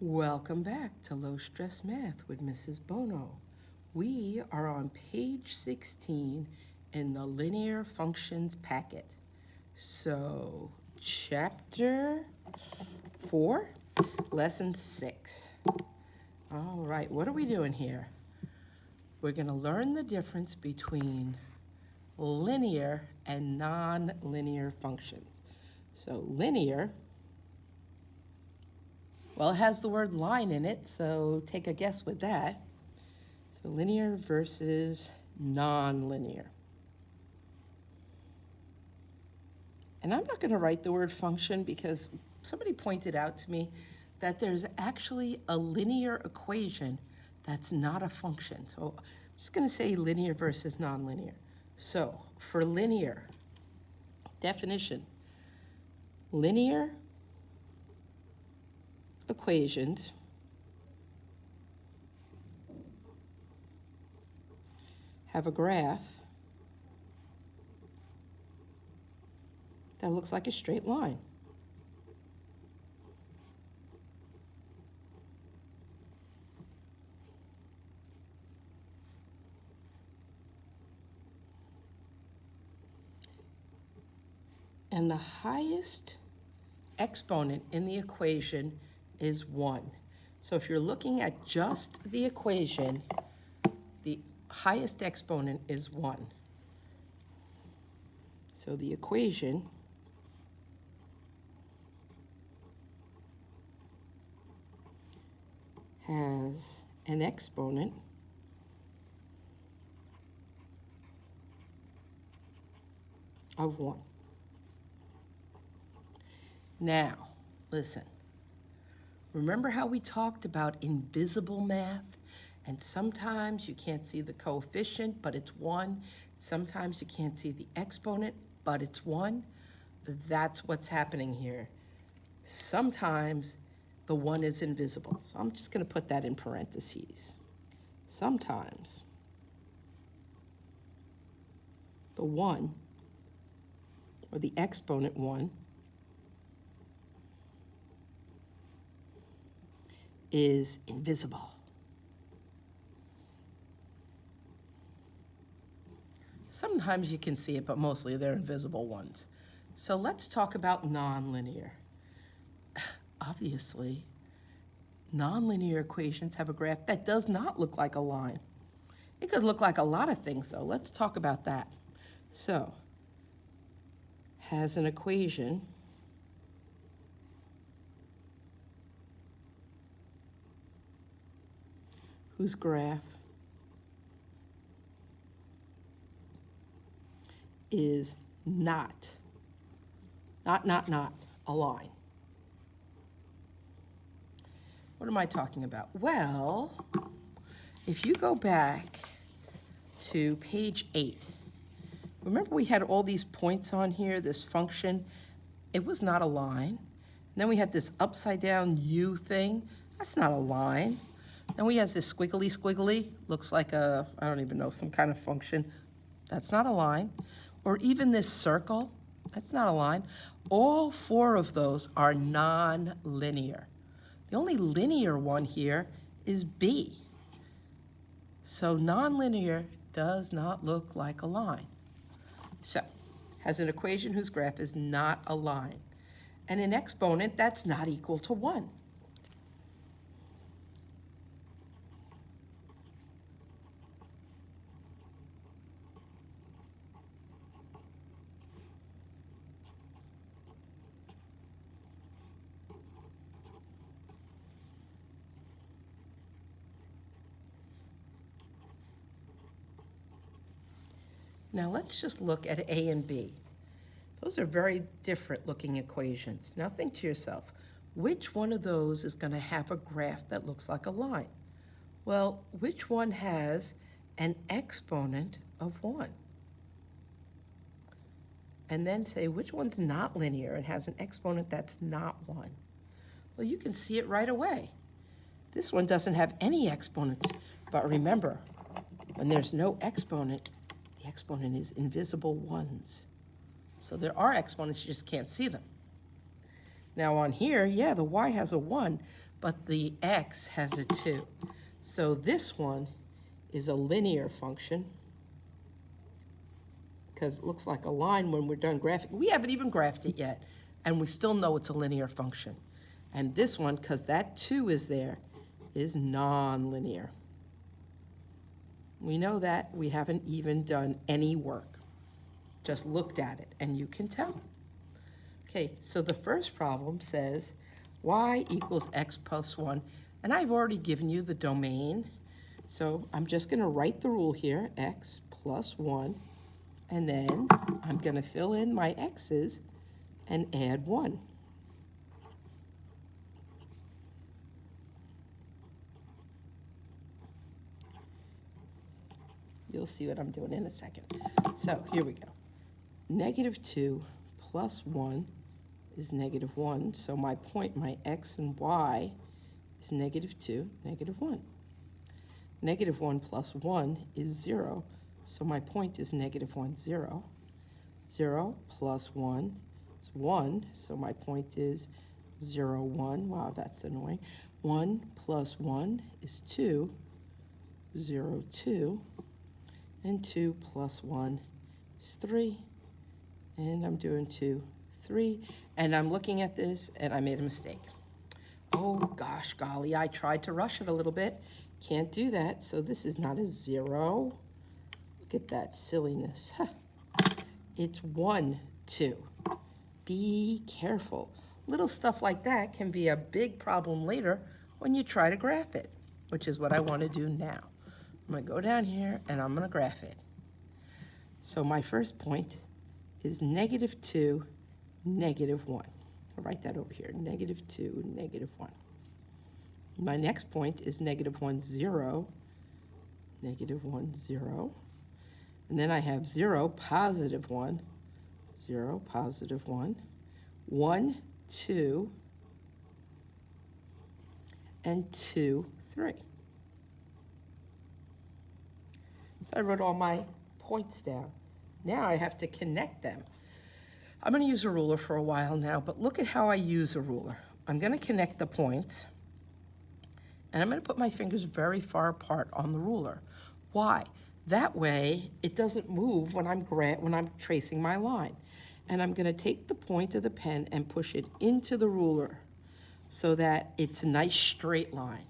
Welcome back to Low Stress Math with Mrs. Bono. We are on page 16 in the linear functions packet. So, chapter 4, lesson 6. All right, what are we doing here? We're going to learn the difference between linear and non-linear functions. So, linear, well, it has the word line in it, so take a guess with that. So linear versus non-linear. And I'm not going to write the word function because somebody pointed out to me that there's actually a linear equation that's not a function. So I'm just going to say linear versus non-linear. So for linear, definition, linear equations have a graph that looks like a straight line. And the highest exponent in the equation is 1. So if you're looking at just the equation, the highest exponent is 1. So the equation has an exponent of 1. Now, listen. Remember how we talked about invisible math? And sometimes you can't see the coefficient, but it's 1. Sometimes you can't see the exponent, but it's 1. That's what's happening here. Sometimes the 1 is invisible. So I'm just going to put that in parentheses. Sometimes the 1, or the exponent 1, is invisible. Sometimes you can see it, but mostly they're invisible ones. So let's talk about nonlinear. Obviously, nonlinear equations have a graph that does not look like a line. It could look like a lot of things, though. Let's talk about that. So, has an equation whose graph is not a line. What am I talking about? Well, if you go back to page 8, remember we had all these points on here, this function, it was not a line. And then we had this upside down U thing, that's not a line. Then we have this squiggly, looks like a, I don't even know, some kind of function. That's not a line. Or even this circle, that's not a line. All 4 of those are non-linear. The only linear one here is B. So non-linear does not look like a line. So, has an equation whose graph is not a line. And an exponent that's not equal to 1. Now let's just look at A and B. Those are very different looking equations. Now think to yourself, which one of those is going to have a graph that looks like a line? Well, which one has an exponent of 1? And then say which one's not linear and has an exponent that's not 1? Well, you can see it right away. This one doesn't have any exponents, but remember, when there's no exponent, the exponent is invisible ones. So there are exponents, you just can't see them. Now on here, yeah, the y has a 1, but the x has a 2. So this one is a linear function, because it looks like a line when we're done graphing. We haven't even graphed it yet, and we still know it's a linear function. And this one, because that 2 is there, is nonlinear. We know that. We haven't even done any work. Just looked at it, and you can tell. Okay, so the first problem says y equals x plus 1, and I've already given you the domain. So I'm just going to write the rule here, x plus 1, and then I'm going to fill in my x's and add 1. You'll see what I'm doing in a second. So here we go. Negative 2 plus 1 is negative 1. So my point, my x and y, is negative 2, negative 1. Negative 1 plus 1 is 0. So my point is negative 1, 0. 0 plus 1 is 1. So my point is 0, 1. Wow, that's annoying. 1 plus 1 is 2. 0, 2. And 2 plus 1 is 3. And I'm doing 2, 3. And I'm looking at this, and I made a mistake. Oh, gosh, golly, I tried to rush it a little bit. Can't do that, so this is not a 0. Look at that silliness. Huh. It's 1, 2. Be careful. Little stuff like that can be a big problem later when you try to graph it, which is what I want to do now. I'm going to go down here, and I'm going to graph it. So my first point is negative 2, negative 1. I'll write that over here, negative 2, negative 1. My next point is negative 1, 0, negative 1, 0. And then I have 0, positive 1, 0, positive 1, 1, 2, and 2, 3. So I wrote all my points down. Now I have to connect them. I'm going to use a ruler for a while now, but look at how I use a ruler. I'm going to connect the points, and I'm going to put my fingers very far apart on the ruler. Why? That way it doesn't move when I'm tracing my line. And I'm going to take the point of the pen and push it into the ruler so that it's a nice straight line.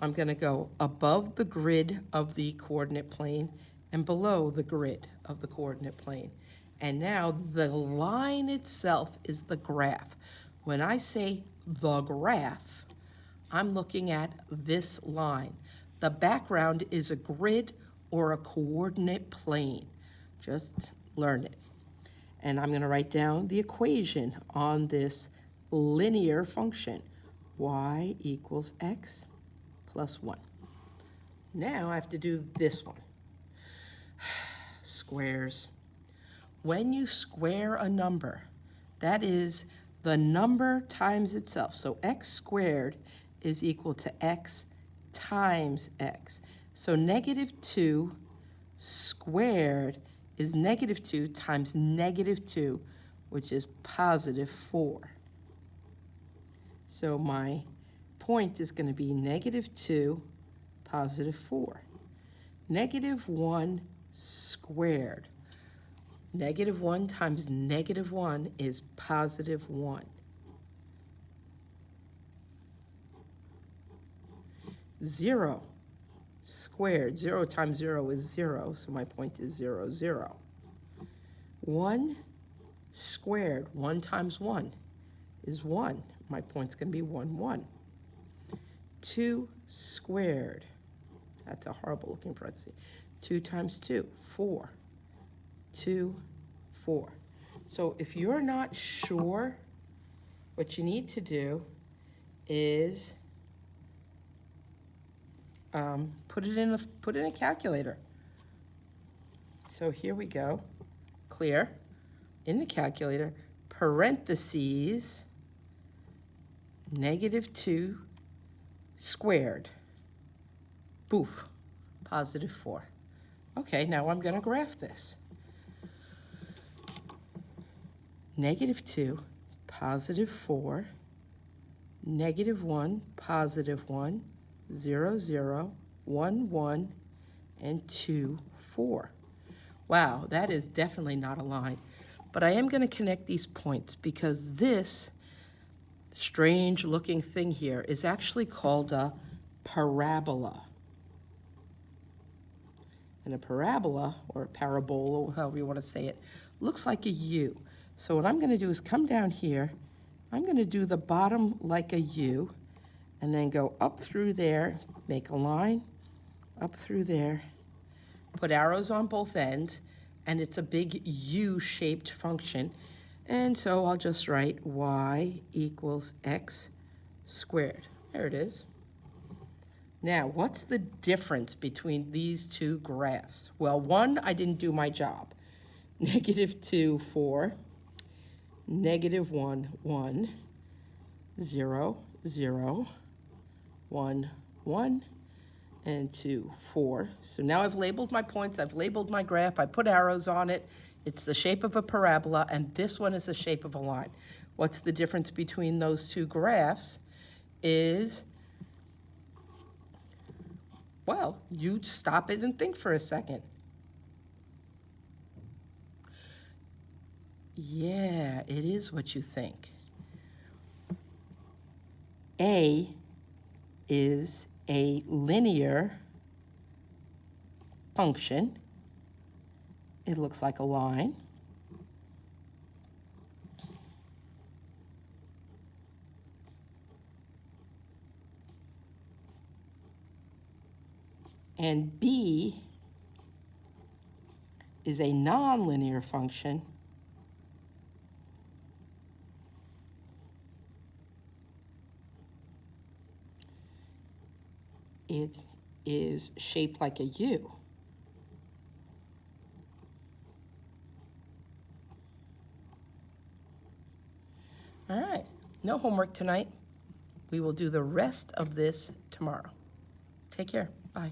I'm going to go above the grid of the coordinate plane and below the grid of the coordinate plane. And now the line itself is the graph. When I say the graph, I'm looking at this line. The background is a grid or a coordinate plane. Just learn it. And I'm going to write down the equation on this linear function. Y equals x plus 1. Now I have to do this one. Squares. When you square a number, that is the number times itself. So x squared is equal to x times x. So negative 2 squared is negative 2 times negative 2, which is positive 4. So my point is going to be negative 2, positive 4. Negative 1 squared. Negative 1 times negative 1 is positive 1. 0 squared. 0 times 0 is 0, so my point is 0, 0. 1 squared. 1 times 1 is 1. My point's going to be 1, 1. 2 squared. That's a horrible looking parenthesis. 2 times 2, 4. 2, 4. So if you're not sure, what you need to do is put it in a calculator. So here we go. Clear. In the calculator, parentheses, negative 2 squared. Boof. Positive 4. Okay, now I'm going to graph this. Negative 2, positive 4, -1, +1, 0, 0, 1, 1, and 2, 4. Wow, that is definitely not a line. But I am going to connect these points because this strange looking thing here is actually called a parabola. And a parabola, or a parabola, however you want to say it, looks like a U. So what I'm going to do is come down here. I'm going to do the bottom like a U, and then go up through there, make a line, up through there, put arrows on both ends, and it's a big U-shaped function. And so I'll just write y equals x squared. There it is. Now, what's the difference between these two graphs? Well, one, I didn't do my job. -2, 4, -1, 1, 0, 0, 1, 1, and 2, 4. So now I've labeled my points, I've labeled my graph, I put arrows on it. It's the shape of a parabola, and this one is the shape of a line. What's the difference between those two graphs is, well, you stop it and think for a second. Yeah, it is what you think. A is a linear function. It looks like a line. And B is a nonlinear function. It is shaped like a U. All right, no homework tonight. We will do the rest of this tomorrow. Take care. Bye.